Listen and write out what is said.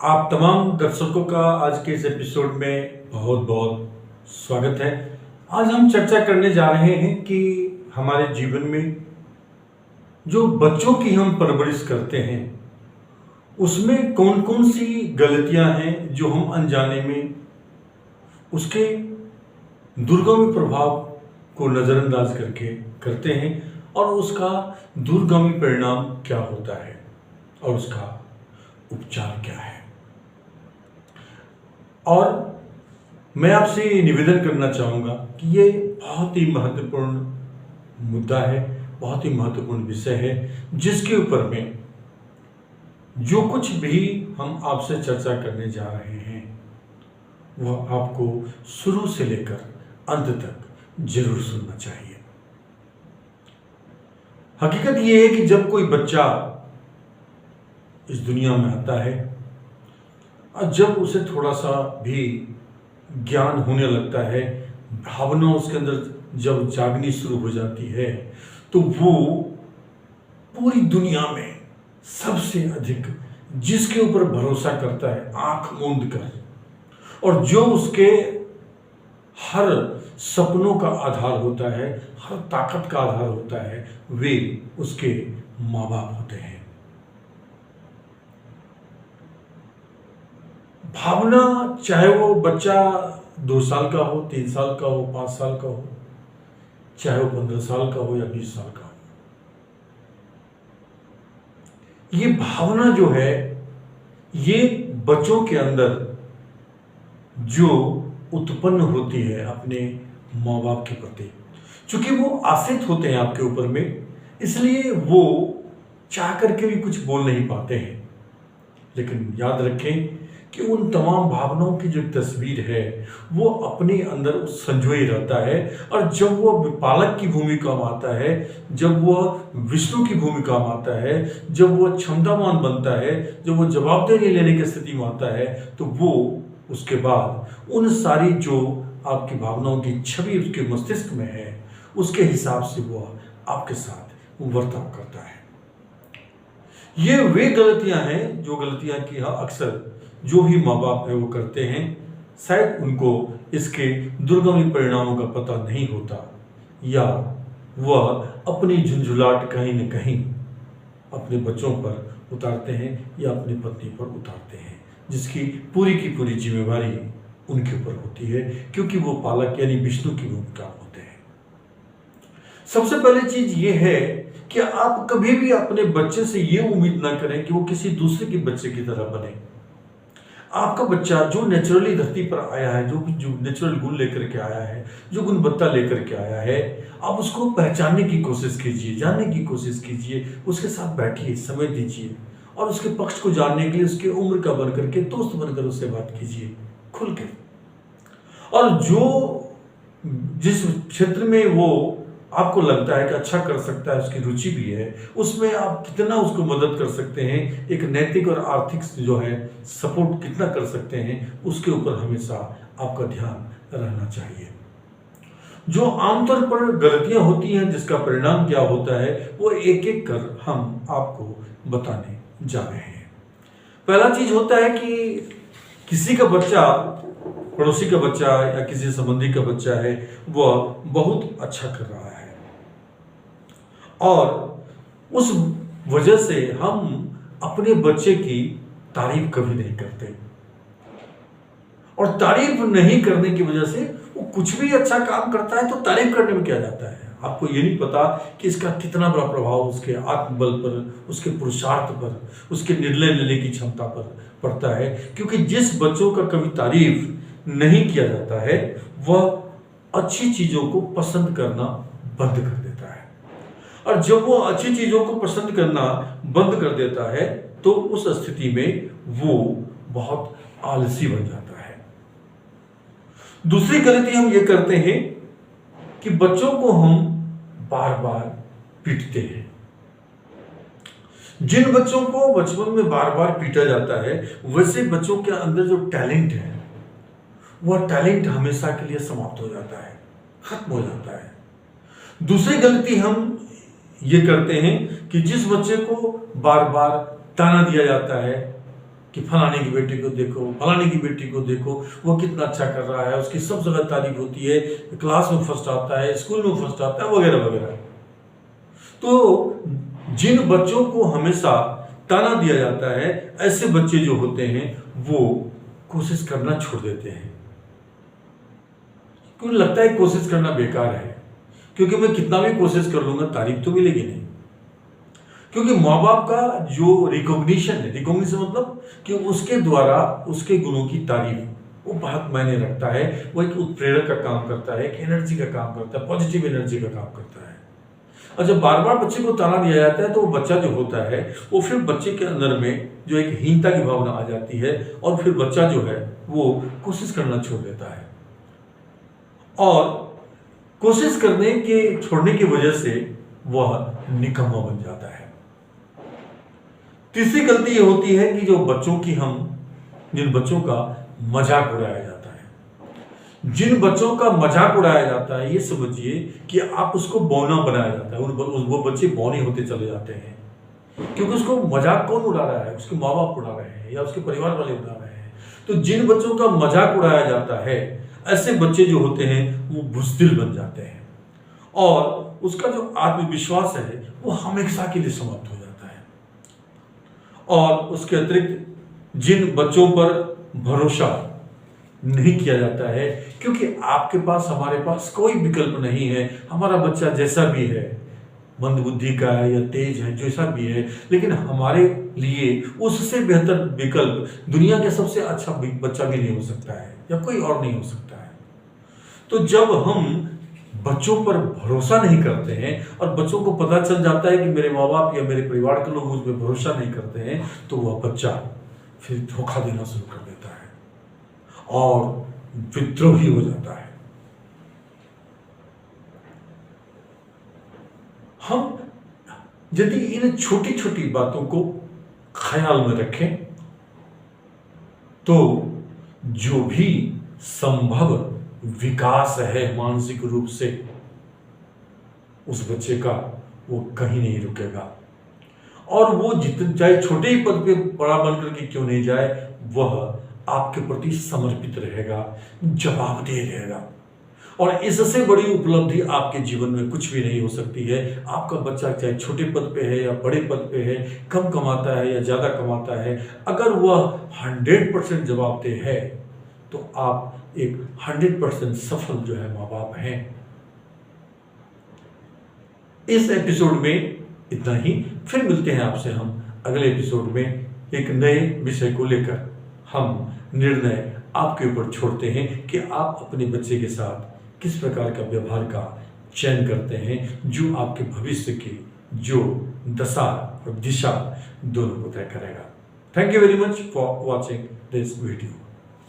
आप तमाम दर्शकों का आज के इस एपिसोड में बहुत बहुत स्वागत है। आज हम चर्चा करने जा रहे हैं कि हमारे जीवन में जो बच्चों की हम परवरिश करते हैं उसमें कौन कौन सी गलतियां हैं जो हम अनजाने में उसके दूरगामी प्रभाव को नज़रअंदाज करके करते हैं और उसका दूरगामी परिणाम क्या होता है और उसका उपचार क्या है। और मैं आपसे निवेदन करना चाहूँगा कि ये बहुत ही महत्वपूर्ण मुद्दा है, बहुत ही महत्वपूर्ण विषय है, जिसके ऊपर में जो कुछ भी हम आपसे चर्चा करने जा रहे हैं वह आपको शुरू से लेकर अंत तक जरूर सुनना चाहिए। हकीकत ये है कि जब कोई बच्चा इस दुनिया में आता है और जब उसे थोड़ा सा भी ज्ञान होने लगता है, भावना उसके अंदर जब जागनी शुरू हो जाती है, तो वो पूरी दुनिया में सबसे अधिक जिसके ऊपर भरोसा करता है आंख मूंद कर, और जो उसके हर सपनों का आधार होता है, हर ताकत का आधार होता है, वे उसके माँ बाप होते हैं। भावना चाहे वो बच्चा 2 साल का हो, 3 साल का हो, 5 साल का हो, चाहे वो 15 साल का हो या 20 साल का हो, ये भावना जो है ये बच्चों के अंदर जो उत्पन्न होती है अपने माँ बाप के प्रति, चूंकि वो आश्रित होते हैं आपके ऊपर में, इसलिए वो चाह करके भी कुछ बोल नहीं पाते हैं। लेकिन याद रखें कि उन तमाम भावनाओं की जो तस्वीर है वो अपने अंदर संजोए रहता है, और जब वह पालक की भूमिका में आता है, जब वह विष्णु की भूमिका में आता है, जब वह क्षमतावान बनता है, जब वह जवाबदेही लेने की स्थिति में आता है, तो वो उसके बाद उन सारी जो आपकी भावनाओं की छवि उसके मस्तिष्क में है उसके हिसाब से वह आपके साथ वर्ताव करता है। ये वे गलतियां हैं जो गलतियां की अक्सर जो भी माँ बाप है वो करते हैं। शायद उनको इसके दुर्गमी परिणामों का पता नहीं होता, या वह अपनी झुंझुलाहट कहीं न कहीं अपने बच्चों पर उतारते हैं या अपनी पत्नी पर उतारते हैं, जिसकी पूरी की पूरी जिम्मेवारी उनके ऊपर होती है, क्योंकि वो पालक यानी विष्णु की भूमिका होते हैं। सबसे पहली चीज ये है कि आप कभी भी अपने बच्चे से ये उम्मीद ना करें कि वो किसी दूसरे के बच्चे की तरह बने। आपका बच्चा जो नेचुरली धरती पर आया है, जो नेचुरल गुण लेकर के आया है, जो गुणवत्ता लेकर के आया है, आप उसको पहचानने की कोशिश कीजिए, जानने की कोशिश कीजिए, उसके साथ बैठिए, समय दीजिए, और उसके पक्ष को जानने के लिए उसके उम्र का बन करके दोस्त बनकर उससे बात कीजिए खुल के। और जो जिस क्षेत्र में वो आपको लगता है कि अच्छा कर सकता है, उसकी रुचि भी है, उसमें आप कितना उसको मदद कर सकते हैं, एक नैतिक और आर्थिक जो है सपोर्ट कितना कर सकते हैं, उसके ऊपर हमेशा आपका ध्यान रहना चाहिए। जो आमतौर पर गलतियां होती हैं जिसका परिणाम क्या होता है वो एक एक कर हम आपको बताने जा रहे हैं। पहला चीज होता है कि किसी का बच्चा, पड़ोसी का बच्चा या किसी संबंधी का बच्चा है, वह बहुत अच्छा कर रहा है और उस वजह से हम अपने बच्चे की तारीफ कभी नहीं करते, और तारीफ नहीं करने की वजह से वो कुछ भी अच्छा काम करता है तो तारीफ करने में क्या जाता है। आपको ये नहीं पता कि इसका कितना बड़ा प्रभाव उसके आत्मबल पर, उसके पुरुषार्थ पर, उसके निर्णय लेने की क्षमता पर पड़ता है। क्योंकि जिस बच्चों का कभी तारीफ नहीं किया जाता है वह अच्छी चीजों को पसंद करना बंद कर देता है, और जब वो अच्छी चीजों को पसंद करना बंद कर देता है तो उस स्थिति में वो बहुत आलसी बन जाता है। दूसरी गलती हम ये करते हैं कि बच्चों को हम बार बार पीटते हैं। जिन बच्चों को बचपन में बार बार पीटा जाता है वैसे बच्चों के अंदर जो टैलेंट है वह टैलेंट हमेशा के लिए समाप्त हो जाता है, खत्म हो जाता है। दूसरी गलती हम ये करते हैं कि जिस बच्चे को बार बार ताना दिया जाता है कि फलाने की बेटी को देखो, फलाने की बेटी को देखो, वो कितना अच्छा कर रहा है, उसकी सब जगह तारीफ होती है, क्लास में फर्स्ट आता है, स्कूल में फर्स्ट आता है, वगैरह वगैरह। तो जिन बच्चों को हमेशा ताना दिया जाता है, ऐसे बच्चे जो होते हैं वो कोशिश करना छोड़ देते हैं, क्योंकि लगता है कोशिश करना बेकार है, क्योंकि मैं कितना भी कोशिश कर लूंगा तारीफ तो मिलेगी नहीं। क्योंकि माँ बाप का जो रिकॉग्निशन है, रिकॉग्निशन मतलब कि उसके द्वारा उसके गुणों की तारीफ, वो बहुत मायने रखता है। वो एक उत्प्रेरक का काम करता है, एक एनर्जी का काम करता है, पॉजिटिव एनर्जी का काम करता है। और जब बार बार बच्चे को ताना दिया जाता है तो वो बच्चा जो होता है वो फिर बच्चे के अंदर में जो एक हीनता की भावना आ जाती है, और फिर बच्चा जो है वो कोशिश करना छोड़ देता है, और कोशिश करने के छोड़ने की वजह से वह निकम्मा बन जाता है। तीसरी गलती ये होती है कि जिन बच्चों का मजाक उड़ाया जाता है, जिन बच्चों का मजाक उड़ाया जाता है, ये समझिए कि आप उसको बौना बनाया जाता है, वो बच्चे बौने होते चले जाते हैं, क्योंकि उसको मजाक कौन उड़ा रहा है? उसके माँ बाप उड़ा रहे हैं या उसके परिवार वाले उड़ा रहे हैं। तो जिन बच्चों का मजाक उड़ाया जाता है, ऐसे बच्चे जो होते हैं वो बुज़दिल बन जाते हैं, और उसका जो आत्मविश्वास है वो हमेशा के लिए समाप्त हो जाता है। और उसके अतिरिक्त जिन बच्चों पर भरोसा नहीं किया जाता है, क्योंकि आपके पास, हमारे पास कोई विकल्प नहीं है, हमारा बच्चा जैसा भी है, मंदबुद्धि का है या तेज है, जैसा भी है, लेकिन हमारे लिए उससे बेहतर विकल्प दुनिया के सबसे अच्छा बच्चा भी नहीं हो सकता है, या कोई और नहीं हो सकता है। तो जब हम बच्चों पर भरोसा नहीं करते हैं और बच्चों को पता चल जाता है कि मेरे माँ बाप या मेरे परिवार के लोग मुझ पर भरोसा नहीं करते हैं, तो वह बच्चा फिर धोखा देना शुरू कर देता है और विद्रोही हो जाता है। हम यदि इन छोटी छोटी बातों को ख्याल में रखें तो जो भी संभव विकास है मानसिक रूप से उस बच्चे का, वो कहीं नहीं रुकेगा, और वो जितने चाहे छोटे ही पद पे बड़ा बनकर के क्यों नहीं जाए, वह आपके प्रति समर्पित रहेगा, जवाबदेह रहेगा। और इससे बड़ी उपलब्धि आपके जीवन में कुछ भी नहीं हो सकती है। आपका बच्चा चाहे छोटे पद पे है या बड़े पद पे है, कम कमाता है या ज़्यादा कमाता है, अगर वह 100% जवाबदेह है तो आप एक 100% सफल जो है माँ बाप हैं। इस एपिसोड में इतना ही। फिर मिलते हैं आपसे हम अगले एपिसोड में एक नए विषय को लेकर। हम निर्णय आपके ऊपर छोड़ते हैं कि आप अपने बच्चे के साथ किस प्रकार का व्यवहार का चयन करते हैं, जो आपके भविष्य की जो दशा और दिशा दोनों को तय करेगा। Thank you very much for watching this video.